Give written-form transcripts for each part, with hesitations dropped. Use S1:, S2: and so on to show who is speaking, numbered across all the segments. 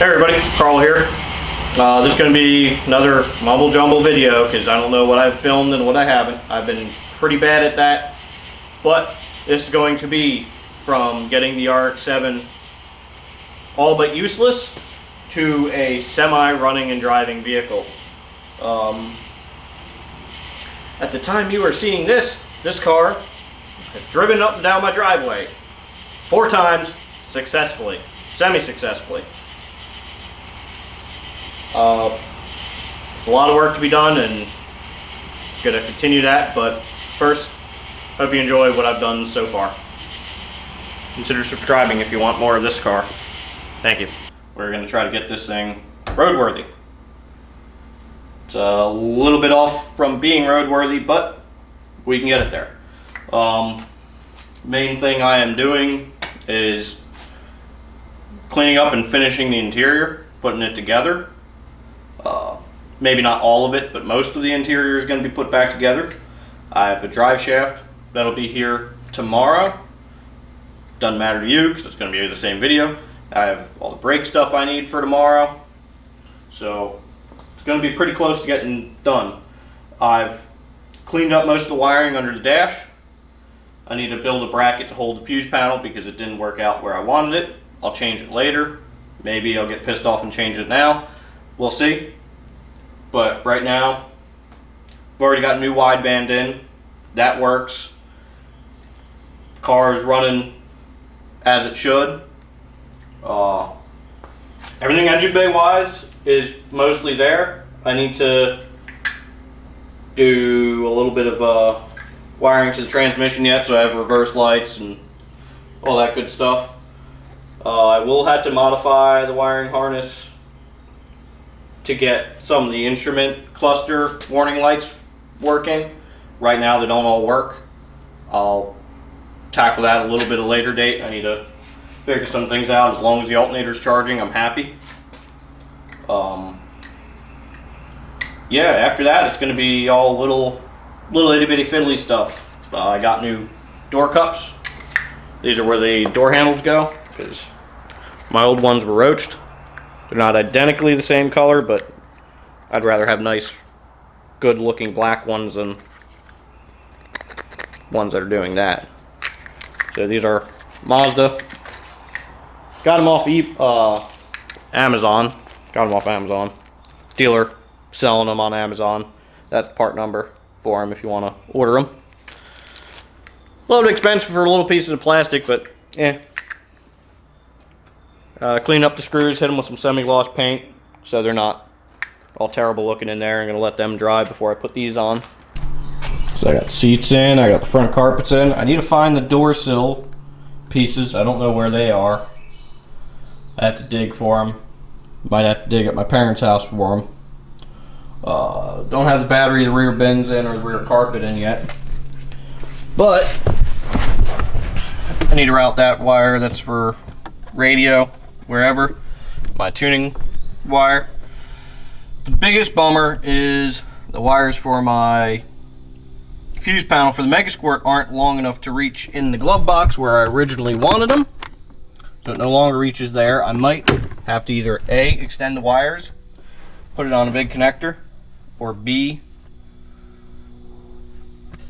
S1: Hey everybody, Karl here. This is going to be another mumble jumble video because I don't know what I've filmed and what I haven't. I've been pretty bad at that. But this is going to be from getting the Rx7 all but useless to a semi-running and driving vehicle. At the time you are seeing this car has driven up and down my driveway 4 times successfully, semi-successfully. There's a lot of work to be done and gonna continue that, but first, hope you enjoy what I've done so far. Consider subscribing if you want more of this car. Thank you. We're gonna try to get this thing roadworthy. It's a little bit off from being roadworthy, but we can get it there. Main thing I am doing is cleaning up and finishing the interior, putting it together. Maybe not all of it, but most of the interior is going to be put back together. I have a drive shaft that'll be here tomorrow. Doesn't matter to you because it's going to be the same video. I have all the brake stuff I need for tomorrow. So it's going to be pretty close to getting done. I've cleaned up most of the wiring under the dash. I need to build a bracket to hold the fuse panel because it didn't work out where I wanted it. I'll change it later. Maybe I'll get pissed off and change it now. We'll see. But right now, I've already got a new wideband in. That works. The car is running as it should. Everything engine bay wise is mostly there. I need to do a little bit of wiring to the transmission yet, so I have reverse lights and all that good stuff. I will have to modify the wiring harness to get some of the instrument cluster warning lights working. Right now they don't all work. I'll tackle that a little bit at a later date. I need to figure some things out. As long as the alternator's charging, I'm happy. Yeah, after that it's going to be all little itty bitty fiddly stuff. I got new door cups. These are where the door handles go because my old ones were roached. They're not identically the same color, but I'd rather have nice, good looking black ones than ones that are doing that. So these are Mazda. Got them off Amazon. Got them off Amazon. Dealer selling them on Amazon. That's the part number for them if you want to order them. A little bit expensive for little pieces of plastic, but yeah. Clean up the screws, hit them with some semi-gloss paint so they're not all terrible looking in there. I'm going to let them dry before I put these on. So I got seats in, I got the front carpets in. I need to find the door sill pieces. I don't know where they are. I have to dig for them. Might have to dig at my parents' house for them. Don't have the battery, the rear bins in, or the rear carpet in yet. But I need to route that wire that's for radio, wherever, my tuning wire. The biggest bummer is the wires for my fuse panel for the megasquirt aren't long enough to reach in the glove box where I originally wanted them. So it no longer reaches there. I might have to either A, extend the wires, put it on a big connector, or B,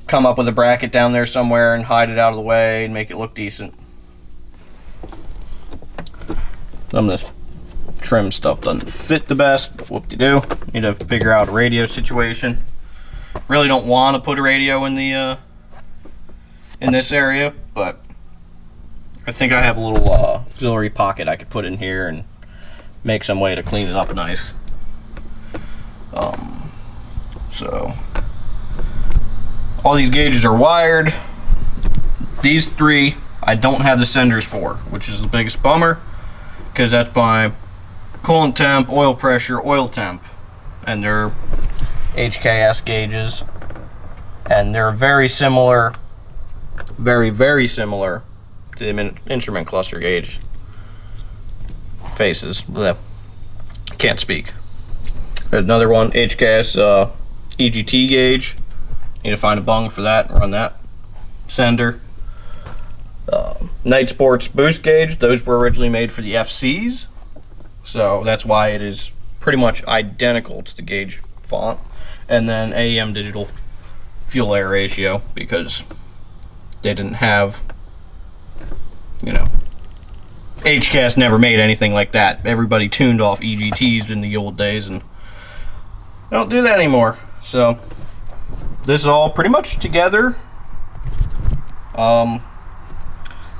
S1: come up with a bracket down there somewhere and hide it out of the way and make it look decent. Some of this trim stuff doesn't fit the best, but whoop-de-doo. Need to figure out a radio situation. Really don't want to put a radio in the in this area, but I think I have a little auxiliary pocket I could put in here and make some way to clean it up nice. So all these gauges are wired. These 3 I don't have the senders for, which is the biggest bummer, because that's my coolant temp, oil pressure, oil temp, and they're HKS gauges, and they're very similar, very similar to the instrument cluster gauge faces. Can't speak. There's another one, HKS EGT gauge. Need to find a bung for that and run that sender. Night Sports boost gauge. Those were originally made for the FCs. so that's why it is pretty much identical to the gauge font. And then AEM digital fuel air ratio, because they didn't have, you know, HCAS never made anything like that. Everybody tuned off EGTs in the old days, and they don't do that anymore. So this is all pretty much together.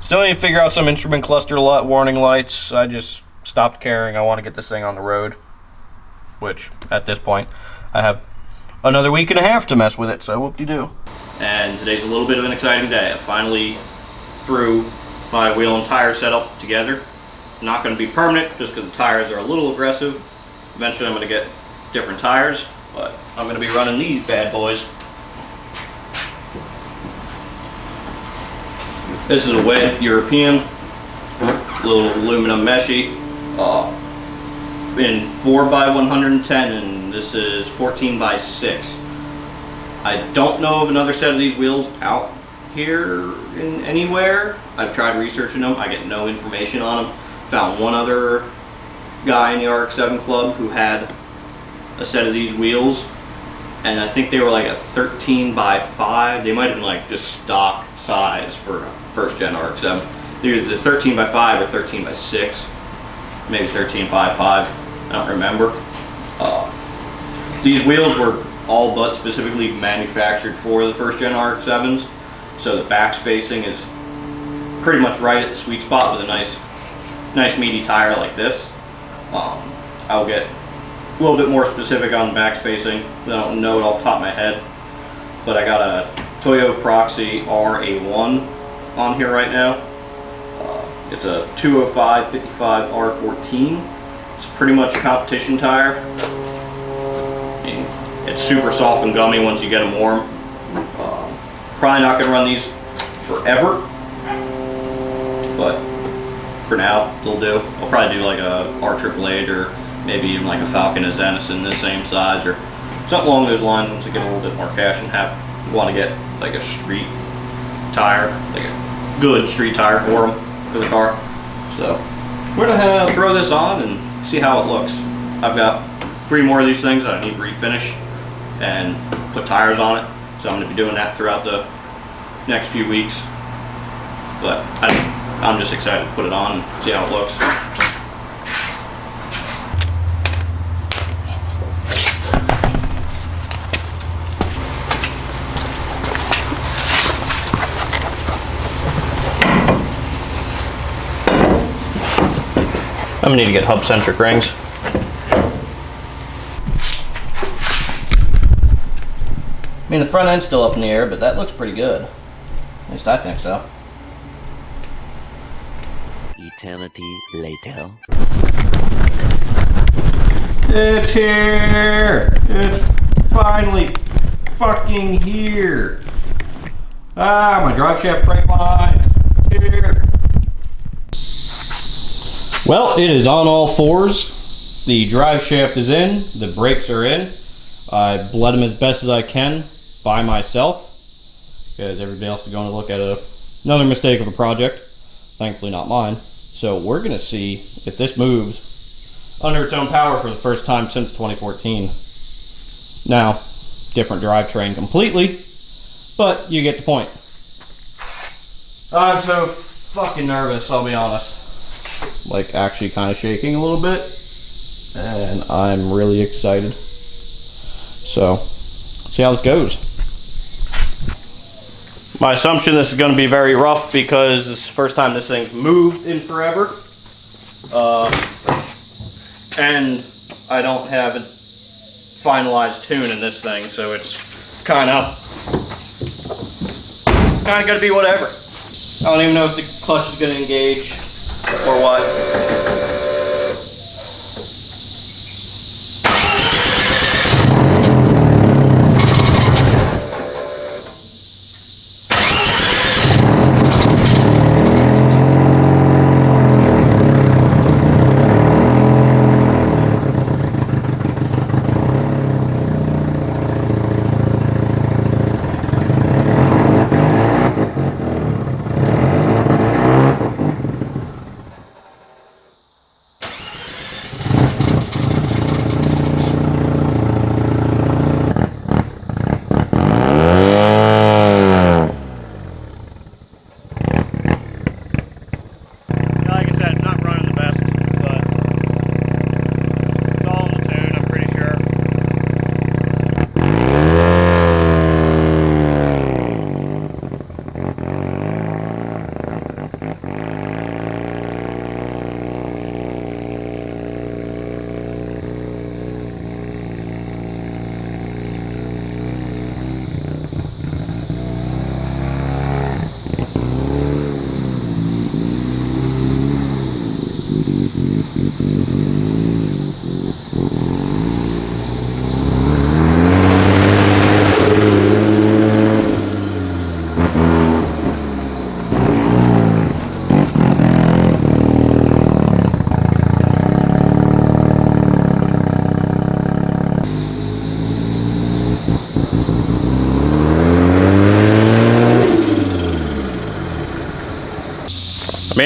S1: Still need to figure out some instrument cluster warning lights. I just stopped caring. I want to get this thing on the road, which at this point I have another week and a half to mess with it, so whoop-de-doo. And today's a little bit of an exciting day. I finally threw my wheel and tire setup together. Not going to be permanent just because the tires are a little aggressive. Eventually I'm going to get different tires, but I'm going to be running these bad boys. This is a wet European, little aluminum meshy, in 4x110, and this is 14x6. I don't know of another set of these wheels out here in anywhere. I've tried researching them. I get no information on them. Found one other guy in the Rx7 club who had a set of these wheels, and I think they were like a 13x5. They might have been like just stock size for first gen Rx7. They're either 13x5 or 13x6, maybe 13x5. I don't remember. These wheels were all but specifically manufactured for the first gen Rx7s, so the back spacing is pretty much right at the sweet spot with a nice meaty tire like this. I'll get a little bit more specific on the back spacing. I don't know it off the top of my head, but I got a Toyo Proxy RA1 on here right now. It's a 205/55 R14. It's pretty much a competition tire. It's super soft and gummy once you get them warm. Probably not going to run these forever, but for now they'll do. I'll probably do like a R888 or maybe even like a Falcon Azenis in this same size or something along those lines once I get a little bit more cash and want to get like a street tire, like a good street tire for the car. So we're gonna throw this on and see how it looks. I've got 3 more of these things that I need to refinish and put tires on it, so I'm going to be doing that throughout the next few weeks. But I'm just excited to put it on and see how it looks. I'm going to need to get hub-centric rings. I mean, the front end's still up in the air, but that looks pretty good. At least I think so.
S2: Eternity later.
S1: It's here! It's finally fucking here! Ah, my drive shaft brake line's here! Well, it is on all fours. The drive shaft is in, the brakes are in. I bled them as best as I can by myself, because everybody else is going to look at another mistake of a project. Thankfully not mine. So we're going to see if this moves under its own power for the first time since 2014. Now, different drivetrain completely, but you get the point. I'm so fucking nervous, I'll be honest. Like, actually kind of shaking a little bit, and I'm really excited. So, let's see how this goes. My assumption this is going to be very rough because it's the first time this thing's moved in forever. And I don't have a finalized tune in this thing, so it's kind of going to be whatever. I don't even know if the clutch is going to engage or what.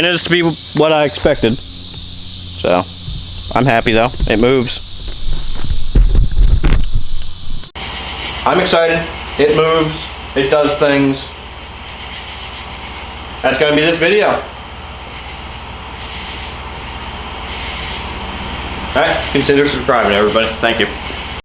S1: Managed to be what I expected. So, I'm happy though. It moves. I'm excited. It moves. It does things. That's gonna be this video. Alright, consider subscribing, everybody. Thank you.